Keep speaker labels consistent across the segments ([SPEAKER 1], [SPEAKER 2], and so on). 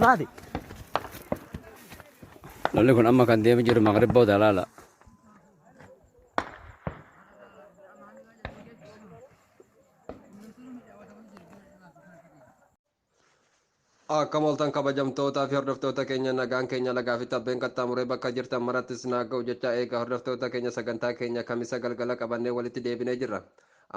[SPEAKER 1] baate.
[SPEAKER 2] Lolli kun amma kan deemu jiru Magriboota laala.
[SPEAKER 3] Akka moltan kabajamtootaa fi hordoftoota keenya nagaan keenya lagaa fi tabbeen qaxxaamuree bakka jirtan marattis naaga'u jecha eega hordoftoota keenya sagantaa keenya kamisa galgala qabannee walitti deebinee jirra.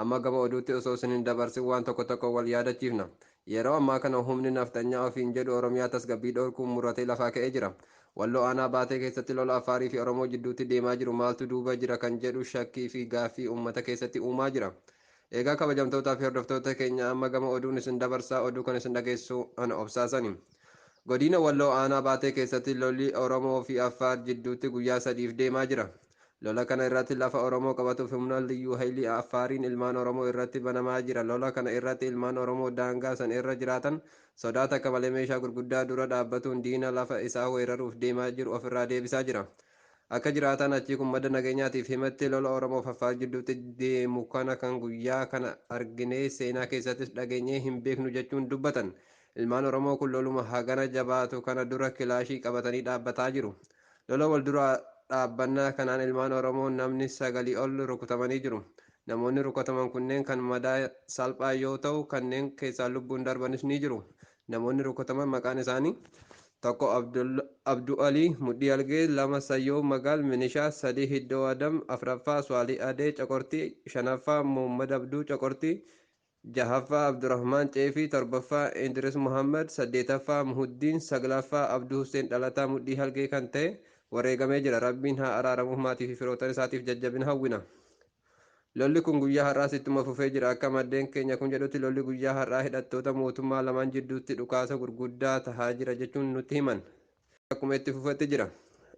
[SPEAKER 3] Amma gama oduutti osoo isin hin dabarsin waan tokko tokko wal yaadachiifna. Yeroo ammaa kana humni naftanyaa ofiin jedhu Oromiyaa tasgabbii dhorkuun muratee lafaa ka'ee jira. Walloo aanaa baatee keessatti lola Afaarii fi Oromoo jidduutti deemaa jiru maaltu duuba jira kan jedhu shakkii fi gaaffii uummata keessatti uumaa jira. Egaa kabajamtootaa fi hordoftoota keenya amma gama oduun isin dabarsaa oduu kan isin dhageessu ana obsaasani. Godina Walloo aanaa baatee keessatti lolli Oromoo fi Affaar jidduutti guyyaa sadiif deemaa jira. Lola kana irratti lafa Oromoo qabatuuf humna liyyuu haylii Affaariin ilmaan Oromoo irratti banamaa jira. Lola kana irratti ilmaan Oromoo daangaa san irra jiraatan sodaata akka malee meeshaa gurguddaa dura dhaabbatuun diina lafa isaa weeraruuf deemaa jiru ofirraa deebisaa jira. Akka jiraatan achii kun madda nageenyaatiif himatti lola Oromoof Affaar jidduutti deemu kana kan guyyaa kana arginee seenaa keessattis dhageenyee hin beeknu jechuun dubbatan. Ilmaan Oromoo kun loluma hagana jabaatu kana dura kilaashii qabatanii dhaabbataa jiru. Lola wal dura dhaabbannaa kanaan ilmaan Oromoo namni 9 ol rukutamanii jiru. Namoonni rukutaman kunneen kan madaa salphaa yoo ta'u kanneen keessaa lubbuun darbanis ni jiru. Namoonni rukutaman maqaan isaanii tokko Abduu Alii Mudhii Algee, 2 Sayyoo Magaal Minishaa, 3 Hiddoo Adam, 4ffaa Swaalii Adee Coqortii, 5ffaa Muhammad Abduu Coqortii, 6ffaa Abdurrahmaan Ceefii, 7ffaa Idris Muhammad, 8ffaa Muhuddiin, 9ffaa Abduu Hussein Dhalataa Mudhii Algee kan ta'e wareegamee jira. Rabbiin haa araaramuuf maatii fi firootan isaatiif jajjabina hawwina. Lolli kun guyyaa har'aas ittuma fufee jira. Akka maddeen keenya kun jedhutti lolli guyyaa har'aa hidhattoota mootummaa lamaan jidduutti dhukaasa gurguddaa tahaa jira jechuun nutti himan. Akkuma itti fufetti jira.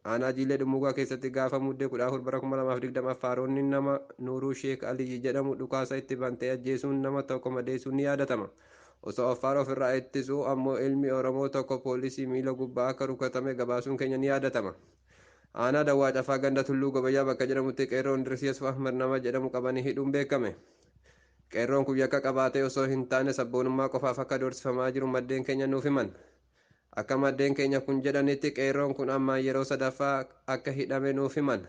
[SPEAKER 3] Aanaa Jiilee Dhummuugaa keessatti gaafa muddee 14 bara 2020 Affaaronni nama Nuuruu Sheek Aliyyi jedhamu dhukaasa itti bantee ajjeesuun nama tokko madeessuun ni yaadatama. Osoo Affaar ofirraa ittisuu ammoo ilmi Oromoo tokko poolisii miila gubbaa akka rukutame gabaasuun keenya ni yaadatama. Aanaa Dawwaa Cafaa ganda Tulluu Gobayyaa bakka jedhamutti qeerroon Dirsiis Ahmad nama jedhamu qabanii hidhuun beekame. Qeerroon kun yakka qabaatee osoo hin taane sabboonummaa qofaaf akka doorsifamaa jiru maddeen keenya nuuf himan. Akka maddeen keenya kun jedhanitti qeerroon kun ammaan yeroo sadaffaa akka hidhame nuuf himan.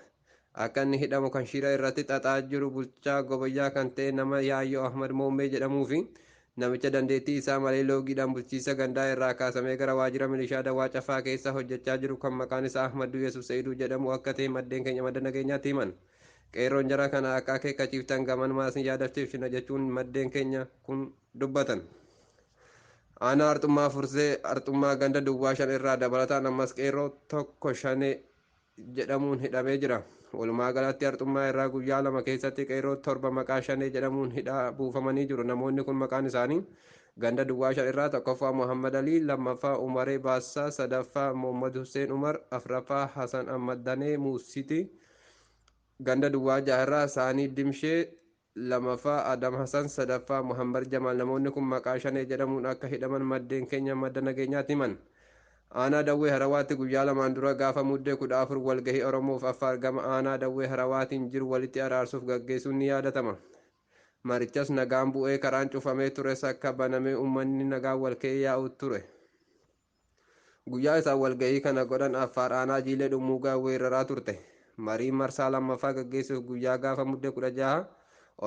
[SPEAKER 3] Akka inni hidhamu kan shira irratti xaxaa jiru bulchaa Gobayyaa kan ta'e nama Yaayyoo Ahmad Moommee jedhamuu fi namicha dandeettii isaa malee loogiidhaan bulchiisa gandaa irraa kaasamee gara waajjira milishaa Dawwaa Cafaa keessa hojjechaa jiru kan maqaan isaa Ahmaduu Yesuus Seyduu jedhamu akka ta'e maddeen keenya madda nageenyaatti himan. Qeerroon jara kana akka akeekkachiiftan gaman maasin yaadachiifna jechuun maddeen keenya kun dubbatan. Aanaa Arxummaa Fursee Arxummaa ganda Duwwaa 5 irraa dabalataan ammas qeerroo tokko Shanee jedhamuun hidhamee jira. Walumaa galatti Arxummaa irraa guyyaa 2 keessatti qeerroo 7 maqaa Shanee jedhamuun hidhaa buufamanii jiru. Namoonni kun maqaan isaanii ganda Duwwaa 5 irraa tokkoffaa Muhammad Alii, 2ffaa Umaree Baassaa, 3ffaa Muhammad Hussein Umar, 4ffaa Hasan Ahmad Danee Muusitii, ganda Duwwaa 6 irraa Saanii Dimshee, 2ffaa Adam Hasan, 3ffaa Muhammad Jamal. Namoonni kun maqaa Shanee jedhamuun akka hidhaman maddeen keenya madda nageenyaatti himan. Aanaa Dawwee Harawaatti guyyaa 2 dura gaafa muddee 14 walgahii Oromoof Affaar gama aanaa Dawwee Harawaatiin jiru walitti araarsuuf gaggeessuun ni yaadatama. Marichas nagaan bu'ee karaan cufamee tures akka banamee uummanni nagaan walka'ee yaa'u ture. Guyyaa isaan walgahii kana godhan Affaar aanaa Jiilee Dhummuugaa weeraraa turte. Marii marsaa lammaffaa gaggeessuuf guyyaa gaafa muddee 16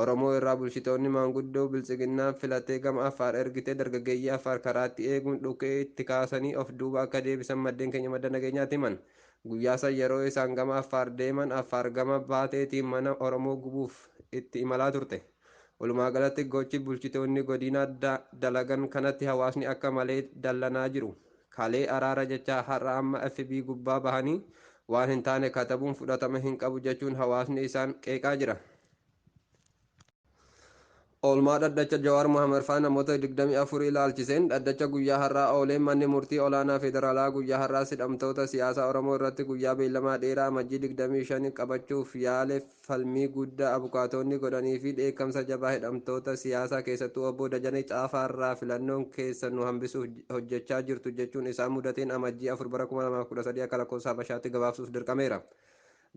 [SPEAKER 3] Oromoo irraa bulchitoonni maanguddoo biltsiginnaa filatee gama Affaar ergitee dargaggeeyyii Affaar karaatti eeguun dhukee itti kaasanii of duuba akka deebisan maddeen keenya madda nageenyaatti himan. Guyyaa san yeroo isaan gama Affaar deeman Affaar gama baateetiin mana Oromoo gubuuf itti imalaa turte. Walumaa galatti gochi bulchitoonni godina dalagan kanatti hawaasni akka malee dallanaa jiru. Kalee araara jecha har'a amma FB gubbaa bahanii waan hin taane katabuun fudhatama hin qabu jechuun hawaasni isaan qeeqaa jira. Oolmaa dhaddacha Jawaar Mohaammed faa namoota 24 ilaalchiseen dhaddacha guyyaa har'aa ooleen manni murtii olaanaa federaalaa guyyaa har'aa hidhamtoota siyaasaa Oromoo irratti guyyaa beellamaa dheeraa amajjii 25 qabachuuf yaale falmii guddaa abukaatonni godhanii fi dheekkamsa jabaa hidhamtoota siyaasaa keessattuu obbo Dajanee Caafaarraa filannoon keessa nu hambisuuf hojjechaa jirtu jechuun isaan mudateen amajjii 4 bara 2013 akka lakkoofsa Habashaatti gabaabsuuf dirqameera.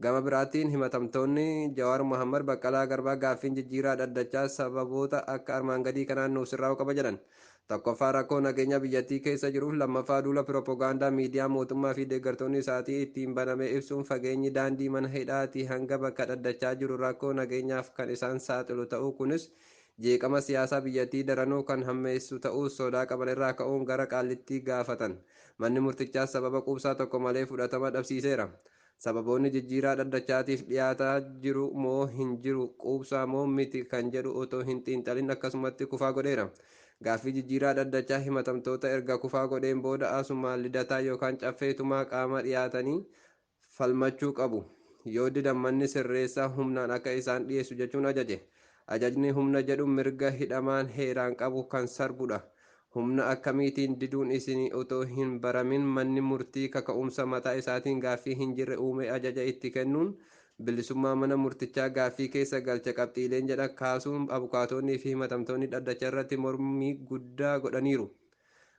[SPEAKER 3] Gama biraatiin himatamtoonni Jawaar Mohaammed Baqqalaa Garbaa gaaffiin jijjiiraa dhaddachaa sababoota akka armaan gadii kanaan nuuf sirraa'uu qaba jedhan. Tokkoffaa rakkoo nageenya biyyattii keessa jiruuf, lammaffaa duula piroopagaandaa miidiyaa mootummaa fi deeggartoonni isaatii ittiin baname ibsuun fageenyi daandii mana hidhaatii hanga bakka dhaddachaa jiru rakkoo nageenyaaf kan isaan saaxilu ta'uu kunis jeeqama siyaasaa biyyattii daranuu kan hammeessu ta'uu sodaa qaban irraa ka'uun gara Qaallittii gaafatan. Manni murtichaas sababa quubsaa tokko malee fudhatama dhabsiiseera. Sababoonni jijjiiraa dhaddachaatiif dhiyaataa jiru moo hin jiru quubsaa moo miti kan jedhu otoo hin xiinxalin akkasumatti kufaa godheera. Gaaffii jijjiiraa dhaddachaa himatamtoota erga kufaa godheen booda asumaan lidataa yookaan caffeetumaa qaama dhiyaatanii falmachuu qabu. Yoo didan manni sirreessaa humnaan akka isaan dhiyeessu jechuun ajaje. Ajajni humna jedhu mirga hidhamaan heeraan qabu kan sarbudha. Humna akkamiitiin diduun isinii otoo hin baramin manni murtii kaka'umsa mataa isaatiin gaaffii hin jirre uume ajaja itti kennuun bilisummaa mana murtichaa gaaffii keessa galcha qabxiileen jedha kaasuun abukaatonnii fi himatamtoonni dhaddacha irratti mormii guddaa godhaniiru.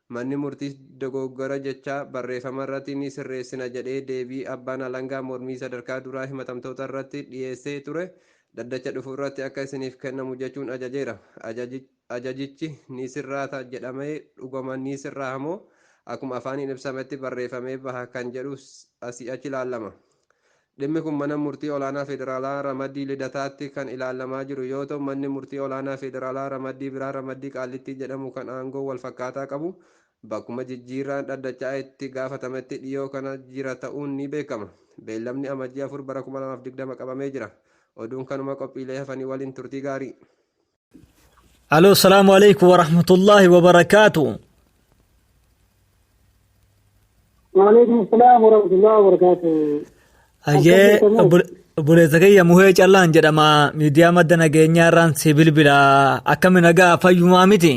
[SPEAKER 3] Manni murtii dogoggora jecha barreeffama irratti ni sirreessina jedhee deebii abbaan alangaa mormii sadarkaa duraa himatamtoota irratti dhiyeessee ture dhaddacha dhufu irratti akka isiniif kennamu jechuun ajajeera. Ajajichi ni sirraata jedhamee dhugama ni sirraa moo akkuma afaaniin ibsametti barreeffamee baha kan jedhu asii achi ilaalama. Dhimmi kun mana murtii olaanaa federaalaa ramaddii lidataatti kan ilaalamaa jiru yoo ta'u manni murtii olaanaa federaalaa ramaddii biraa ramaddii qaallittii jedhamu kan aangoo wal fakkaataa qabu bakkuma jijjiirraan dhaddachaa itti gaafatametti dhiyoo kana jira ta'uun ni beekama. Beellamni amajjii 4 bara 2020 qabamee jira. Oduun kanuma qophiilee hafanii waliin turtii gaarii.
[SPEAKER 1] Aloo salaamu alaikum wa rahmatullahi wa barakaatu.
[SPEAKER 4] Wa alaikum salaam wa rahmatullahi wa barakaatu.
[SPEAKER 1] Ayyee obboleessa kiyya muhee callaan jedhama miidiyaa madda nageenyaa irraan si bilbila akkami nagaa fayyumaa miti.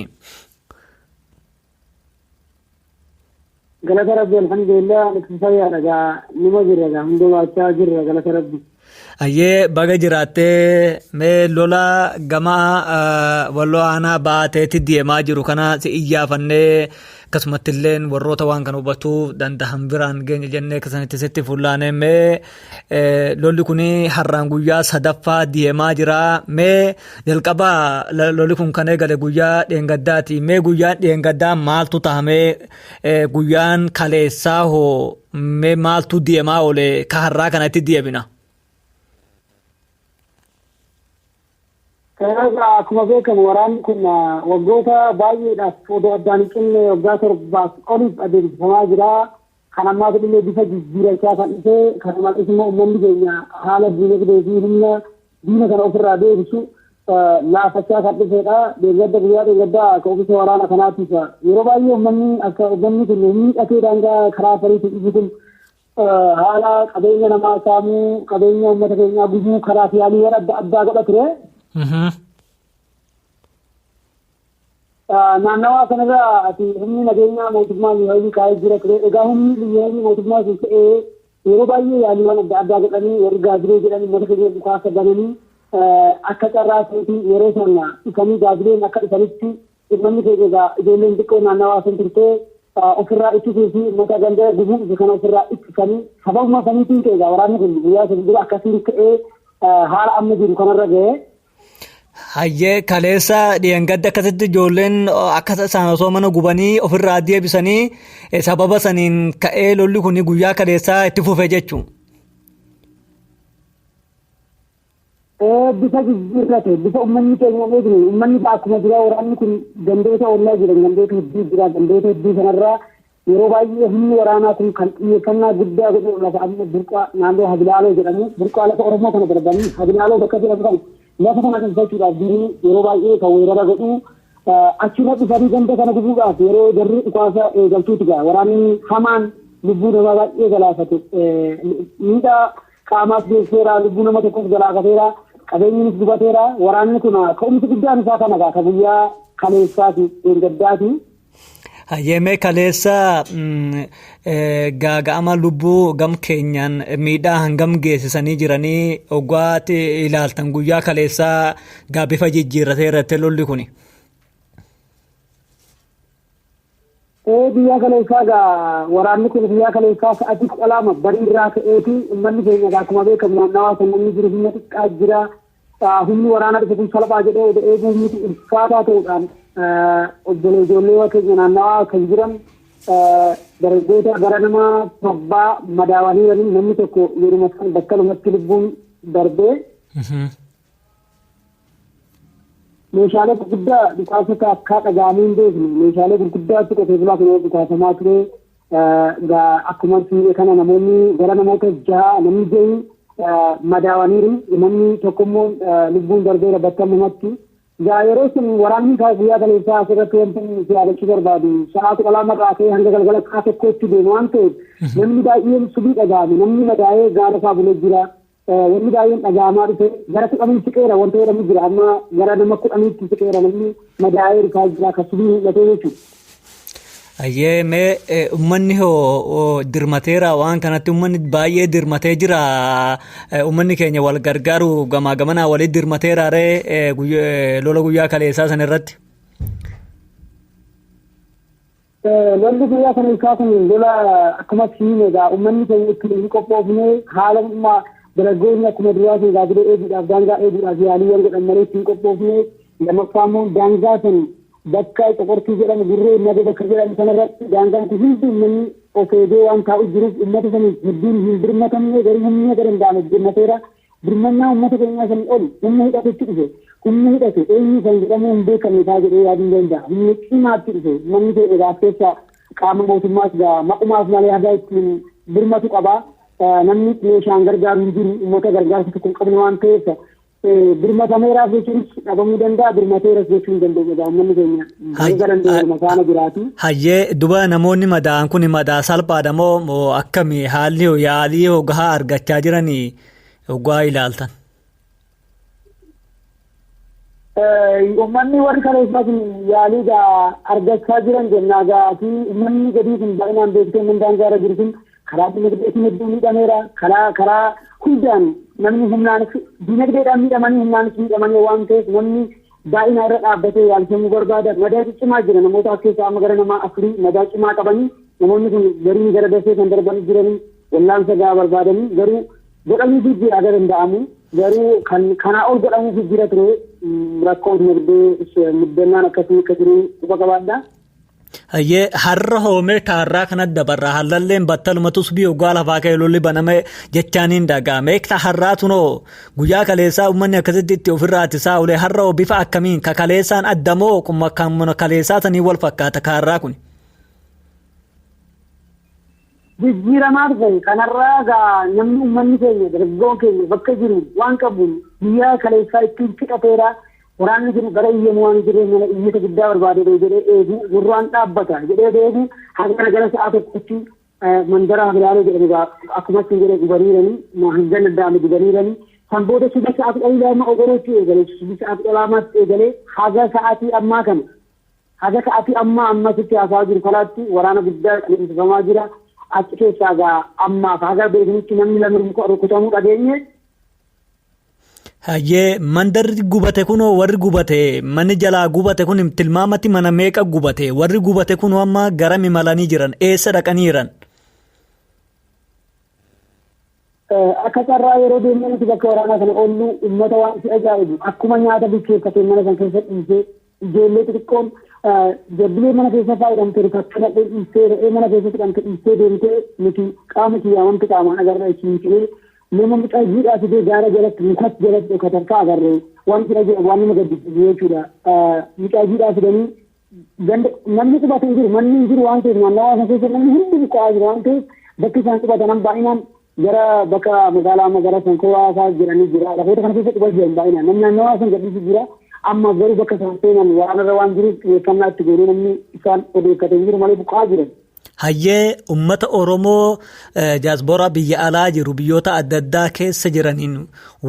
[SPEAKER 4] Galata rabbi alhamdulillah nikfayyaa dhagaa nima jirra hundumaachaa jirra galata rabbi.
[SPEAKER 1] Ayyee baga jiraattee mee lola gama walloo aanaa baateetti deemaa jiru kana si iyyaafannee akkasumatti illee warroota waan kan hubachuu danda'an biraan geenya jennee akkasanitti sitti fullaanee mee lolli kun har'aan guyyaa sadaffaa deemaa jira mee jalqabaa lolli kun kan eegale guyyaa dheengaddaati mee guyyaan dheengaddaa maaltu tahamee guyyaan kaleessaa hoo mee maaltu deemaa oole ka har'aa kanatti deebina.
[SPEAKER 4] Akkuma beekamu waraanni kun waggoota baay'eedhaaf odoo addaan hin cinne waggaa 7 oliif adeemsifamaa jira. Kan ammaa illee bifa jijjiirachaa kan dhufe kan maqaan immoo uummanni keenya haala diinagdee fi humna diina kana ofirraa deebisu laafachaa kan dhufedha. Deeggarda guyyaa deeggardaa akka ofiisa waraana kanaatiif yeroo baay'ee uummanni akka uummanni kun miidhatee daangaa karaa fariitti dhufu kun haala qabeenya namaa saamuu qabeenya uummata keenyaa gubuu karaa fi yaalii adda addaa godha ture. Naannawaa kanarraa ati humni nageenyaa mootummaa biyya kaa'ee jira ture. Egaa humni biyya mootummaa sun ta'ee yeroo baay'ee yaaliiwwan adda addaa godhanii warri gaaziree jedhanii uummata keenya dhukaasa bananii akka carraa ta'eeti yeroo sana dhufanii gaazireen akka dhufanitti uummanni keenya egaa ijoolleen xiqqoo naannawaa sun turtee ofirraa ittisuu fi uummata ganda gubuu kana ofirraa ittisanii sababuma saniitiin ta'e egaa waraanni kun guyyaa sana dura akkasiin ta'ee haala amma jiru kanarra ga'ee.
[SPEAKER 1] Hayyee kaleessa dheengadda akkasitti ijoolleen akka isaan osoo mana gubanii ofirraa deebisanii sababa saniin ka'ee lolli kun guyyaa kaleessaa itti fufe jechuun.
[SPEAKER 4] Bifa jijjiirrate bifa uummanni keenya eegni uummanni akkuma jira waraanni kun gandoota ollaa jiran gandoota hedduu jira gandoota hedduu sanarraa yeroo baay'ee humni waraanaa kun kan xiyyeeffannaa guddaa godhu lafa amma burqaa naannoo Habilaaloo jedhamu burqaa lafa Oromoo kana darbanii Habilaaloo bakka jedhamu kan lafa kana keessatti diinii yeroo baay'ee kan weerara godhu achuma dhufanii ganda kana gubuudhaaf yeroo jarri dhukaasa eegaltuuti gaa waraanni hamaan lubbuu namaa baay'ee galaafate miidhaa qaamaas geesseera lubbuu nama tokkos galaafateera qabeenyinis gubateera waraanni kun ka'umsi guddaan isaa kana gaa ka guyyaa kaleessaati gaddaati.
[SPEAKER 1] Hayyee kaleessa gaaga'ama lubbuu gam keenyaan miidhaa hangam geessisanii jiranii oggaatti ilaaltan guyyaa kaleessaa bifa jijjiirratee irratti lolli kuni.
[SPEAKER 4] Biyya kaleessaa gaa waraanni kun biyya kaleessaa sa'aatii 12 barii irraa ka'eeti uummanni keenya akkuma beekamu naannawaa kan namni jiru humna xiqqaa jira humni waraanaa dhufe kun salphaa jedhee eeguu humni ulfaataa ta'uudhaan obbolee ijoollee keenya naannawaa kan jiran dargaggoota gara nama torbaa madaawanii waliin namni tokko yeruma san bakka lamatti lubbuun darbee meeshaalee gurguddaa dhukaasota akka dhagaamee hin beeknu meeshaalee gurguddaatti qotee bulaa kan dhukaasamaa ture akkuma suuraa kana namoonni gara namoota 6 namni 6 madaawaniiru namni tokko immoo lubbuun darbeera bakka namatti yeroo sun waraanni guyyaa kaleessaa asirratti wanti yaadachuu barbaadu sa'aatii qalama qaatee hanga galgala kaa tokkotti deemu waan ta'eef namni baay'een subii dhagaame namni madaa'ee gaara isaa bulee jira wanni baay'een dhagaamaa dhufe gara 10 siqeera wanta jedhamu jira amma gara nama 10tti siqeera namni madaa'ee dhufaa jira ka subii mul'atee jechuudha.
[SPEAKER 1] Ayyee mee ummanni hoo dirmateera waan kanatti ummanni baay'ee dirmatee jira ummanni keenya wal gargaaru gamaa gamanaa walitti dirmateera ree lola guyyaa kaleessaa san irratti.
[SPEAKER 4] Lolli guyyaa kaleessaa kun lola akkuma siimeedha ummanni keenya itti hin qophoofne haala dargaggoonni akkuma duraa sun gaazexee eeguudhaaf daangaa eeguudhaaf yaaliiwwan godhan malee itti hin qophoofne lammaffaa immoo daangaa san bakka qoqortii jedhamu gurree ummata bakka jedhamu sanarratti daangaan kun hundi uummanni of eegee waan taa'u jiruuf uummata sanii hedduun hin birmatamne garii humna gara danda'ame birmateera birmannaa uummata keenyaa sanii ol humna hidhatetti dhufe humni hidhate eenyu kan jedhamu hin beekamne ta'a jedhee yaaduu danda'a humni cimaatti dhufe manni ta'e egaa keessa qaama mootummaas maqumaaf malee haga ittiin birmatu qaba namni meeshaan gargaaru hin jiru uummata gargaarsa tokko hin qabne waan ta'eef birmatameeraaf jechuun dhabamuu danda'a birmateeras jechuu hin dandeenye uummanni keenya gara makaana jiraatu.
[SPEAKER 1] Hayyee duba namoonni madaa'an kun madaa salphaadha moo akkami haalli yaalii gahaa argachaa jiranii ogaa ilaaltan?
[SPEAKER 4] Uummanni warri kaleessaa kun yaalii argachaa jiran jennaa gaatii uummanni gadii kun baay'inaan beektee mandaan gaara jiru kun karaa dinagdeetiin hedduu miidhameera karaa hundaan namni humnaanis dinagdeedhaan miidhamanii humnaanis miidhamanii waan ta'eef namni baay'ina irra dhaabbatee yaalchamuu barbaada madaa cimaa jira namoota as keessaa amma gara nama 4 madaa cimaa qabanii namoonni kun garii gara dasee kan darbanii jiranii wallaansa gahaa barbaadanii garuu godhamuufi jira aga danda'amu garuu kanaa ol godhamuufi jira ture rakkoo dinagdee muddannaan akkasii akka jiru quba qabaadha.
[SPEAKER 1] Hayyee har'a hoomee taarraa kanatti dabarraa hallalleen battalumatu subii ogaa lafaa ka'e lolli baname jechaaniin dhaga'ame har'aa tunoo guyyaa kaleessaa uummanni akkasitti itti ofirraa ittisaa olee har'a bifa akkamiin ka kaleessaan addamoo kan kaleessaa sanii wal fakkaata kaarraa kun.
[SPEAKER 4] Jijjiiramaa dhufe kanarraa namni uummanni keenya dargaggoon keenya bakka jiru waan qabuun guyyaa kaleessaa ittiin fixateera. Waraanni jiru gara iyyamu waan jireenya mana iyyata guddaa barbaadee jedhee eegu gurraan dhaabbata jedhee eegu hanga gara sa'a tokkotti mandara bilaalee jedhamu akkuma isin jedhee gubaniiranii hanga danda'ame gubaniiranii kan booda subii sa'aatii dhaliilama ogorootti eegalee subii sa'aatii dhalaamaatti eegalee haga sa'aatii ammaa kana haga sa'aatii ammasitti haasaa jiru kalaatti waraana guddaa qilleensiffamaa jira achi keessaa ammaaf haga beeknitti namni lama rukutamuu dhageenye.
[SPEAKER 1] Hayyee mandarri gubate kunoo warri gubate manni jalaa gubate kun tilmaamatti mana meeqa gubate warri gubate kunoo amma garam imalanii jiran eessa dhaqanii jiran?
[SPEAKER 4] Akka carraa yeroo deemnanitti bakka waraanaa kana oollu uummata waan si ajaa'ibu akkuma nyaata bilcheeffatee mana sana keessa dhiisee ijoollee xixiqqoon jabbilee mana keessa faayidamtee rifattana dhiistee re'ee mana keessa hidhamte dhiistee deemtee nuti qaama kiyyaa wanti qaamaan agarra isin nama mucaa jiidhaa fidee gaara jalatti mukatti jalatti dhokatan ka agarree wanti dhageef waan nama gaddisiisu jechuudha. Mucaa jiidhaa fidanii namni qubate hin jiru manni hin jiru waan ta'eef naannawaa sana keessa namni hundi buqqa'aa jiru waan ta'eef bakki isaan qubatan baay'inaan gara bakka magaalaa magaalaa Sankooraasaa jedhanii jira lafoota kana keessa qubatu jiran baay'inaan namni naannawaa sana gadhiisu jira amma garuu bakka isaan seenan waraanarra waan jiruuf xiyyeeffannaa itti godhee namni isaan odeeffatee jiru malee buqqa'aa jiran.
[SPEAKER 1] Hayyee ummata Oromoo jaasboraa biyya alaa jiru biyyoota adda addaa keessa jiraniin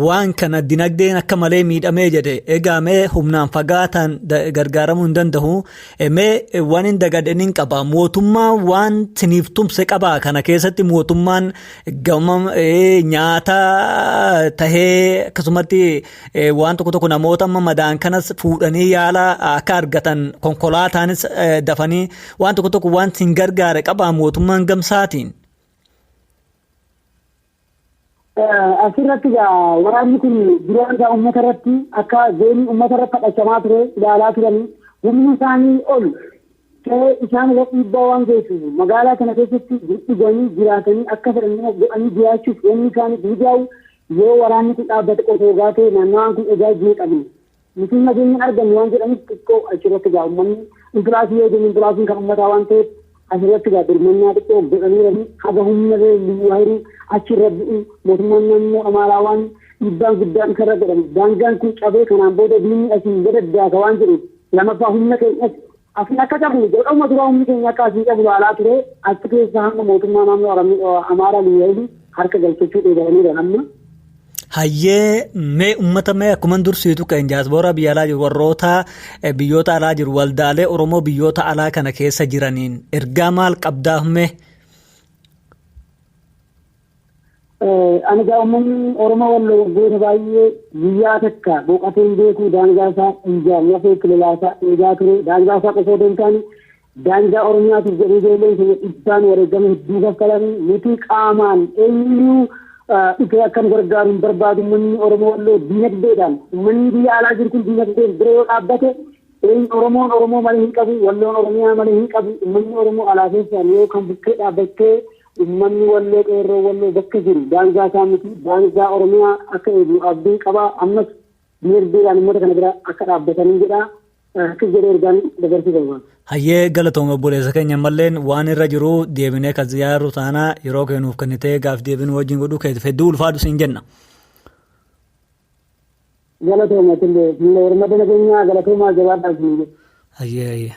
[SPEAKER 1] waan kana dinagdeen akka malee miidhamee jedhe egaa mee humnaan fagaataan gargaaramuu hin danda'u mee waan hin dagadaniin qaba mootummaan waan siniif tumse qaba kana keessatti mootummaan gama nyaata tahee akkasumatti waan tokko namoota amma madaan kanas fuudhanii yaala akka argatan konkolaataanis dafanii waan tokko waan sin gargaare qabaa mootummaan gamsaatiin.
[SPEAKER 4] Asirratti waraanni kun duraan uummata irratti akka deemii uummata irratti fudhachamaa ture ilaalaa turanii humni isaanii ol ta'ee isaan irratti dhiibbaa waan geessuuf magaalaa kana keessatti dhuganii jiraatanii akka fedhan godhanii jiraachuuf wanni isaanii mijaa'u yoo waraanni kun dhaabbate qotee gaatee naannawaan kun egaa jee qabne nuti nageenya argannu waan jedhaniif xiqqoo achirratti gaa uummanni infiraasii yoo jennu infiraasiin kan uummataa waan ta'eef asirratti gaa birmannaa xiqqoo godhaniiranii haga humna liyyuu hayrii achirra bu'u mootummaan naannoo amaaraa waan dhiibbaan guddaan isarra godhame daangaan kun cabee kanaan booda diinni asiin gadaddaaka waan jedhuuf lamaffaa humna keenyas asin akka qabu jedhama dura humni keenya akka asiin qabu laalaa ture achi keessa hamma mootummaa naannoo amaaraa liyyuu hayrii harka galchachuu eegalaniidha amma.
[SPEAKER 1] Hayyee mee uummata mee akkuma dursiitu kan jaasboora biyya alaa jiru warroota biyyoota alaa jiru waldaalee Oromoo biyyoota alaa kana keessa jiraniin ergaa maal qabdaaf mee?
[SPEAKER 4] Ani gaa uummanni Oromoo walloo waggoota baay'ee biyyaa takka boqoteen beekuu daangaa isaa ijaan lafee kililaa isaa eegaa ture daangaa isaa qofoo deemtaani daangaa Oromiyaatiif jedhee ijoolleen keenya dhibbaan wareegama hedduu kaffalanii nuti qaamaan eenyuu dhufee akkan gargaaruun barbaadu uummanni Oromoo walloo diinagdeedhaan uummanni biyya alaa jiru kun diinagdeen bira yoo dhaabbate Oromoon Oromoo malee hin qabu walloon Oromiyaa malee hin qabu uummanni Oromoo alaa keessaan yoo kan bukkee dhaabbattee uummanni walloo qeerroo walloo bakka jiru daangaa isaa miti daangaa Oromiyaa akka eegu abdii qaba ammas diinagdeedhaan uummata kana bira akka dhaabbatanii jedha akka jedhee ergaan dabarsuu barbaada.
[SPEAKER 1] Hayyee galatooma obboleessa keenya malleen waan irra jiru deebinee kan ziyaaru taana yeroo kennuuf kennitee gaaf deebinu wajjin godhuu keetiif hedduu ulfaadhu siin jenna.
[SPEAKER 4] Galatooma tillee warra madda nageenyaa galatoomaa jabaadhaaf.
[SPEAKER 1] Hayyee.